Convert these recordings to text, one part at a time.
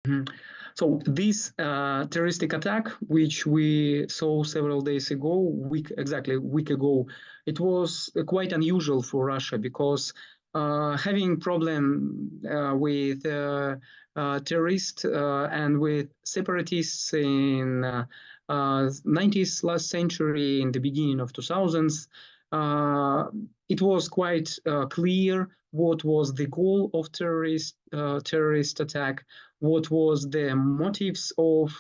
Mhm. So this terroristic attack, which we saw several days ago, exactly a week ago, it was quite unusual for Russia because having problem with terrorists and with separatists in 90s last century, in the beginning of 2000s, it was quite clear what was the goal of terrorist attack, what was the motives of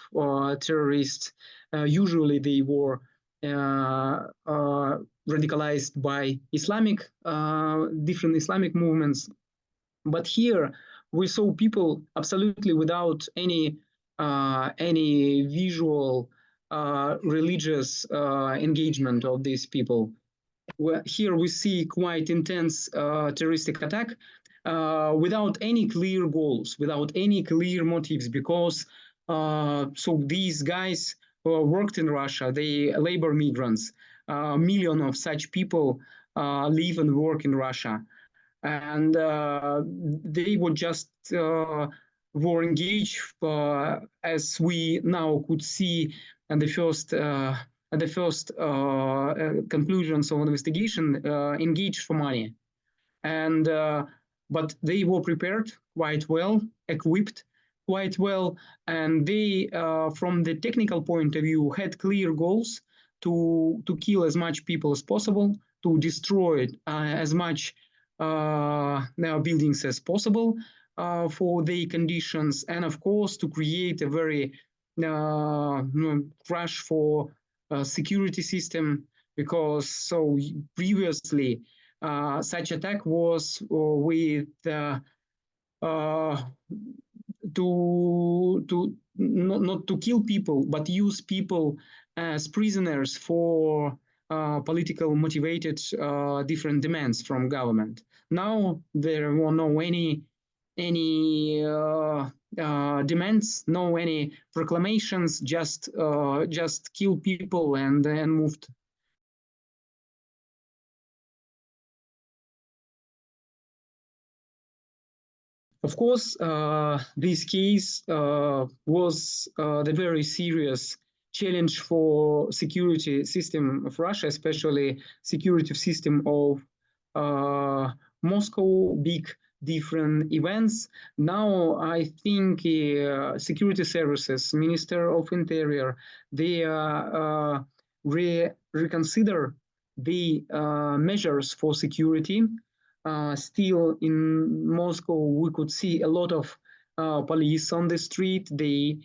terrorists. Usually they were radicalized by different Islamic movements. But here we saw people absolutely without any visual religious engagement of these people. Here we see quite intense terroristic attack without any clear goals, without any clear motives, because so these guys worked in Russia, they labor migrants. Million of such people live and work in Russia, and they were just were engaged, as we now could see in the first conclusions of investigation, engaged for money. And but they were prepared quite well, equipped quite well, and they, from the technical point of view, had clear goals to kill as much people as possible, to destroy as much buildings as possible for the conditions, and of course to create a very crash for security system, because so previously such attack was with to not to kill people, but use people as prisoners for political motivated different demands from government. Now there were no any demands, no any proclamations, just kill people and then moved. Of course, this case was the very serious challenge for security system of Russia, especially security system of Moscow, big different events. Now, I think security services, Minister of Interior, they reconsider the measures for security. Still in Moscow, we could see a lot of police on the street. They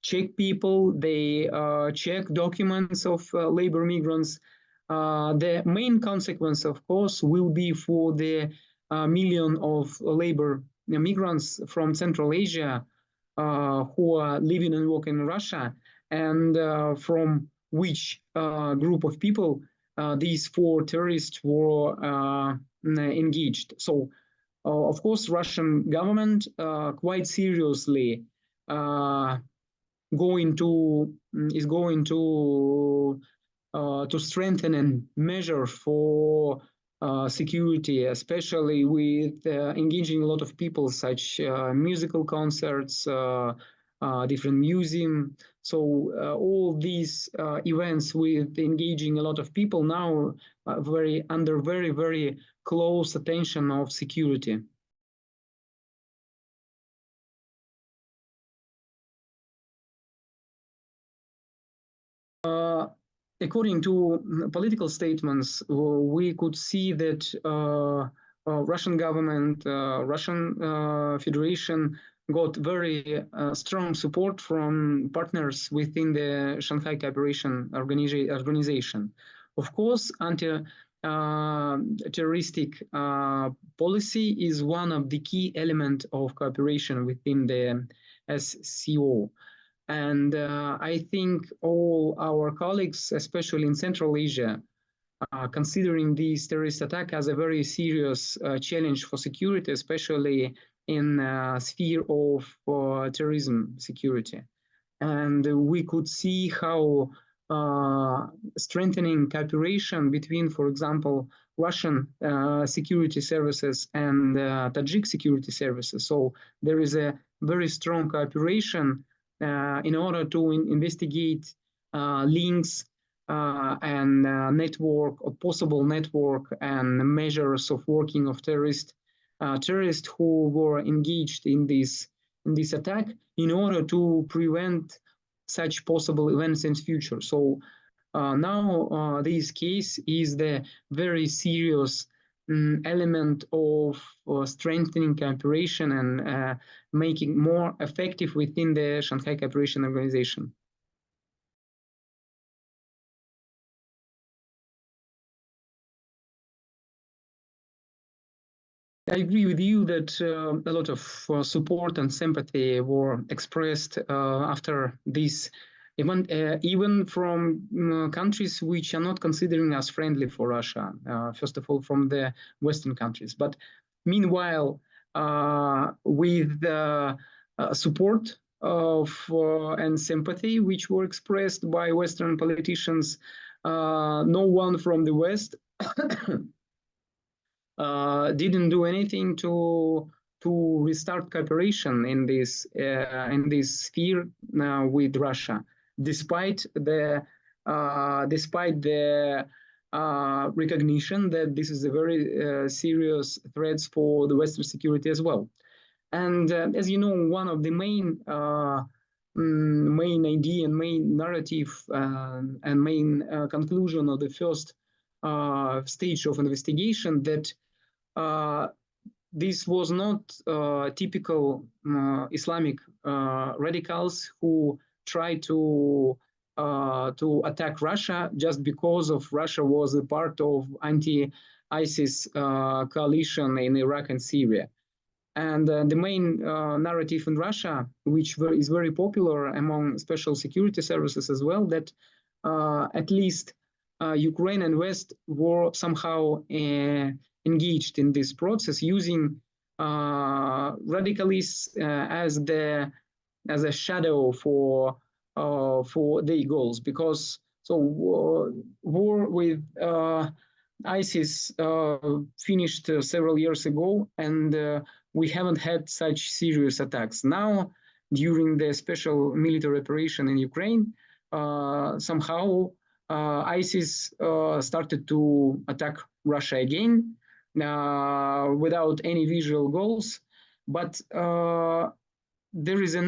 check people, they check documents of labor migrants. The main consequence, of course, will be for the million of labor migrants from Central Asia who are living and working in Russia, and from which group of people these four terrorists were engaged. So, of course, Russian government quite seriously going to is going to strengthen and measure for security, especially with engaging a lot of people, such musical concerts, different museum. So all these events with engaging a lot of people now under very close attention of security. According to political statements, we could see that Russian government, Russian Federation got very strong support from partners within the Shanghai Cooperation Organization. Of course, anti-terroristic policy is one of the key elements of cooperation within the SCO. And I think all our colleagues, especially in Central Asia, considering this terrorist attack as a very serious challenge for security, especially in the sphere of terrorism security. And we could see how strengthening cooperation between, for example, Russian security services and Tajik security services. So there is a very strong cooperation in order to investigate links and network or possible network and measures of working of terrorists who were engaged in this attack in order to prevent such possible events in the future. So now this case is the very serious element of strengthening cooperation and making more effective within the Shanghai Cooperation Organization. I agree with you that a lot of support and sympathy were expressed after this event, even from countries which are not considering us friendly for Russia, first of all, from the Western countries. But meanwhile, with the support of and sympathy which were expressed by Western politicians, no one from the West didn't do anything to restart cooperation in this sphere with Russia, despite the recognition that this is a very serious threat for the Western security as well. And as you know, one of the main idea and main narrative and main conclusion of the first stage of investigation that this was not typical Islamic radicals who tried to attack Russia just because of Russia was a part of anti-ISIS coalition in Iraq and Syria. And the main narrative in Russia, which is very popular among special security services as well, that at least Ukraine and West were somehow engaged in this process, using radicalists as a shadow for their goals. Because war with ISIS finished several years ago, and we haven't had such serious attacks. Now, during the special military operation in Ukraine, somehow ISIS started to attack Russia again without any visual goals. But there is a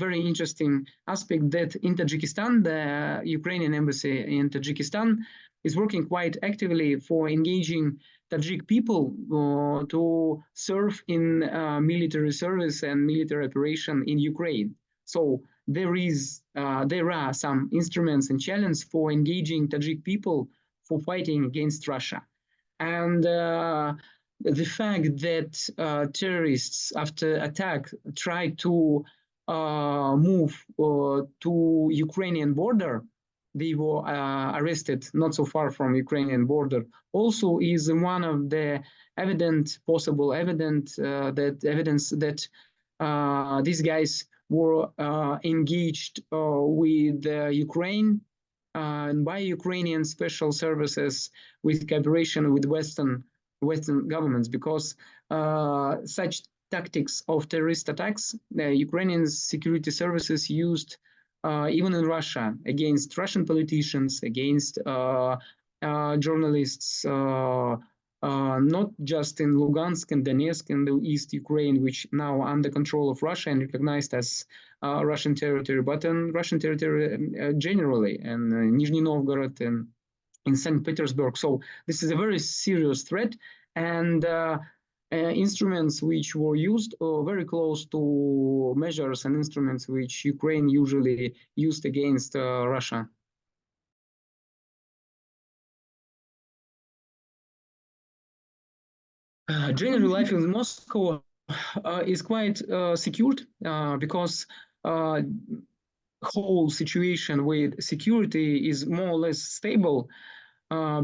very interesting aspect that in Tajikistan, the Ukrainian embassy in Tajikistan is working quite actively for engaging Tajik people to serve in military service and military operation in Ukraine. So there are some instruments and challenges for engaging Tajik people for fighting against Russia. And the fact that terrorists, after attack, try to move to Ukrainian border, they were arrested not so far from Ukrainian border, also is one of the possible evidence that these guys were engaged with Ukraine and by Ukrainian special services with cooperation with Western governments, because such tactics of terrorist attacks, Ukrainian security services used even in Russia against Russian politicians, against journalists, not just in Lugansk and Donetsk in the East Ukraine, which now under control of Russia and recognized as Russian territory, but in Russian territory generally, and Nizhny Novgorod and in St. Petersburg. So this is a very serious threat, and instruments which were used are very close to measures and instruments which Ukraine usually used against Russia. General life in Moscow is quite secured because whole situation with security is more or less stable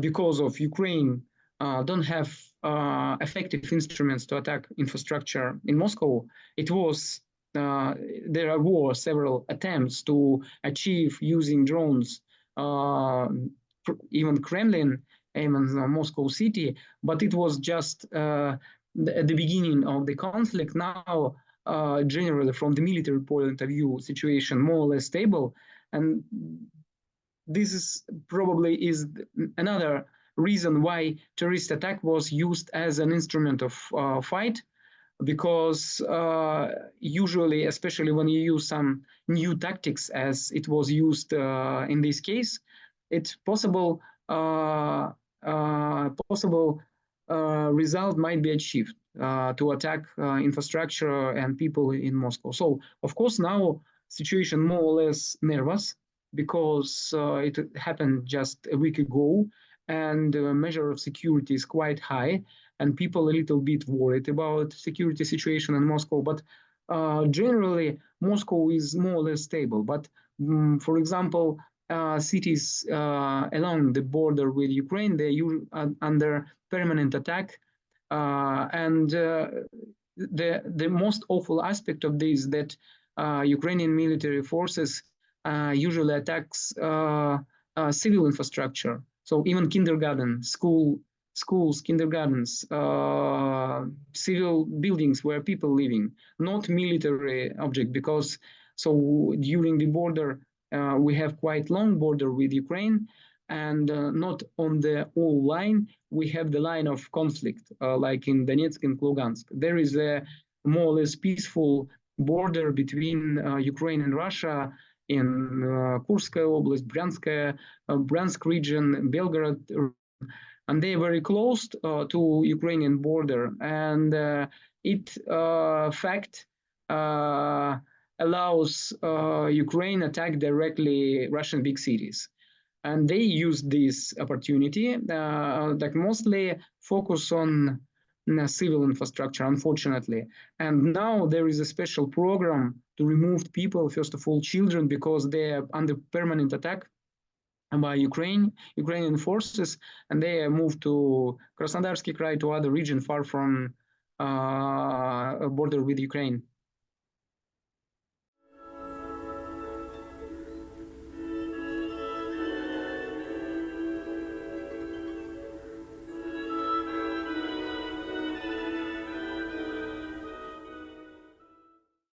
because of Ukraine don't have effective instruments to attack infrastructure in Moscow. There were several attempts to achieve using drones. Even Kremlin aim on Moscow city, but it was just at the beginning of the conflict. Now, generally, from the military point of view, situation more or less stable, and this is probably is another reason why terrorist attack was used as an instrument of fight, because usually, especially when you use some new tactics as it was used in this case, it's possible result might be achieved to attack infrastructure and people in Moscow. So of course now situation more or less nervous, because it happened just a week ago, and the measure of security is quite high, and people a little bit worried about security situation in Moscow. But generally, Moscow is more or less stable. But for example, cities along the border with Ukraine, they are under permanent attack, and the most awful aspect of this is that Ukrainian military forces usually attacks civil infrastructure. So even kindergarten, schools, kindergartens, civil buildings where people living, not military object, because so during the border we have quite long border with Ukraine, and not on the whole line we have the line of conflict like in Donetsk and Lugansk. There is a more or less peaceful border between Ukraine and Russia in Kurskaya Oblast, Bryansk region, Belgorod, and they are very close to Ukrainian border, and it fact allows Ukraine attack directly Russian big cities. And they use this opportunity that mostly focus on civil infrastructure, unfortunately. And now there is a special program to remove people, first of all, children, because they are under permanent attack by Ukrainian forces, and they moved to Krasnodarsky Krai, to other region far from a border with Ukraine.